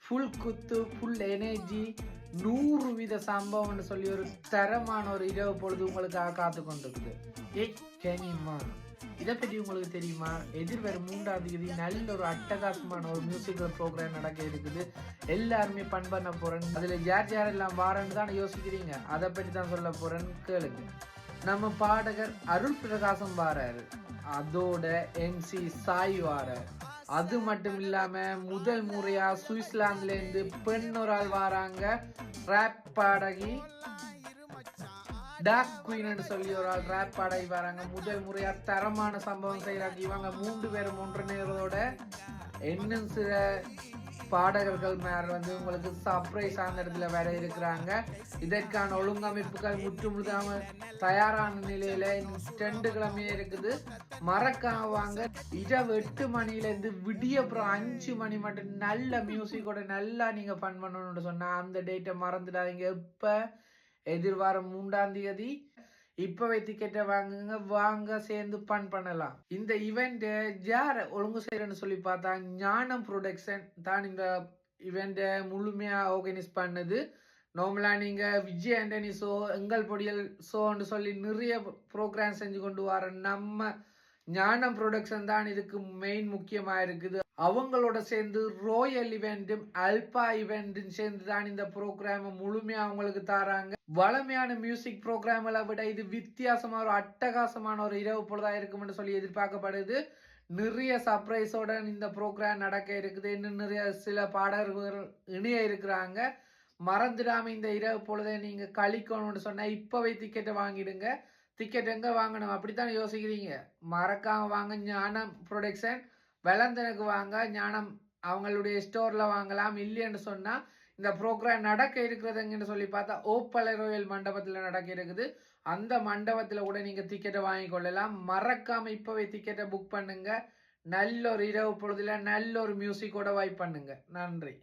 Full குத்து, full energy, 100 வீத சம்பவம்னு சொல்லி ஒரு தரமான ஒரு இரவு பொழுது உங்களுக்காக காத்து கொண்டிருக்குது. கனிமா இதை பற்றி உங்களுக்கு தெரியுமா? எதிர்வரும் 3ஆம் தேதி நல்ல ஒரு அட்டகாசமான ஒரு மியூசிக்கல் ப்ரோக்ராம் நடக்க இருக்குது. எல்லாருமே பண்ண போறேன். அதுல யார் யாரெல்லாம் வாரன்னு தான் யோசிக்கிறீங்க. அதை பற்றி தான் சொல்ல போறேன்னு கேளுங்க. நம்ம பாடகர் அருள் பிரகாசம் வாராரு. அதோட MC சாய் வாராரு. அது மட்டும் இல்லாம முதல் முறையா சுவிட்சர்லாந்துல இருந்து பெண் ஒரு ஆள் வராங்க. ராப் பாடகி டாக் குயின் சொல்லி ஒரு ஆள் ராப் பாடகி வராங்க. முதல் முறையா தரமான சம்பவம் செய்யறாங்க. இவங்க 3 பேரும் ஒன்று நேரோட இன்னும் சில பாடகர்கள் மேல உங்களுக்கு சர்ப்ரைஸ் அந்த இடத்துல வேற இருக்கிறாங்க. இதற்கான ஒழுங்கமைப்புகள் முற்றுமுழுதாம தயாரான நிலையில 2 கிழமையே இருக்குது. மறக்காம வாங்க. இரவு 8 மணில இருந்து விடிய அப்புறம் 5 மணி மட்டும் நல்ல மியூசிக்கோட நல்லா நீங்க ஃபன் பண்ணணும்னு சொன்னா அந்த டேட்டை மறந்துடாதீங்க. இப்ப எதிர்வாரம் 3ஆம் தேதி இப்பவே டிக்கெட்டை வாங்குங்க. வாங்க சேர்ந்து பண்ணலாம். இந்த இவெண்ட் யார் ஒழுங்கு செய்யறன்னு சொல்லி பார்த்தா ஞானம் ப்ரொடக்ஷன் தான் இந்த இவெண்ட்டை முழுமையா ஆர்கனைஸ் பண்ணது. நார்மலா நீங்க விஜய் ஆண்டனி ஷோ, எங்கள் பொடியல் ஷோன்னு சொல்லி நிறைய ப்ரோக்ராம் செஞ்சு கொண்டு வர நம்ம ஞானம் ப்ரொடக்ஷன் தான் இதுக்கு மெயின் முக்கியமா இருக்குது. அவங்களோட சேர்ந்து ரோயல் இவெண்ட்டும் அல்பா இவெண்ட்டும் சேர்ந்து தான் இந்த ப்ரோக்ராம் முழுமையா அவங்களுக்கு தராங்க. வளமையான மியூசிக் ப்ரோக்ராம்களை விட இது வித்தியாசமா ஒரு அட்டகாசமான ஒரு இரவு பொழுதா இருக்கும்னு சொல்லி எதிர்பார்க்கப்படுது. நிறைய சர்ப்ரைஸோட இந்த ப்ரோக்ராம் நடக்க இருக்குது. இன்னும் நிறைய சில பாடகர்கள் இணைய இருக்கிறாங்க. மறந்துடாம இந்த இரவு பொழுதை நீங்க கழிக்கணும்னு சொன்னா இப்பவே டிக்கெட்டை வாங்கிடுங்க. டிக்கெட் எங்க வாங்கணும் அப்படித்தான் யோசிக்கிறீங்க? மறக்காம வாங்க. ஞானம் ப்ரொடக்ஷன் வெளந்தனுக்கு வாங்க. ஞானம் அவங்களுடைய ஸ்டோர்ல வாங்கலாம். இல்லைன்னு சொன்னா இந்த ப்ரோக்ராம் நடக்க இருக்கிறதுங்கன்னு சொல்லி பார்த்தா ஓப்பலை ரோயல் மண்டபத்தில் நடக்க இருக்குது. அந்த மண்டபத்தில் கூட நீங்க டிக்கெட்டை வாங்கி கொள்ளலாம். மறக்காம இப்பவே டிக்கெட்டை புக் பண்ணுங்க. நல்ல ஒரு இரவு பொழுதுல நல்ல ஒரு மியூசிக்கோட வைப் பண்ணுங்க. நன்றி.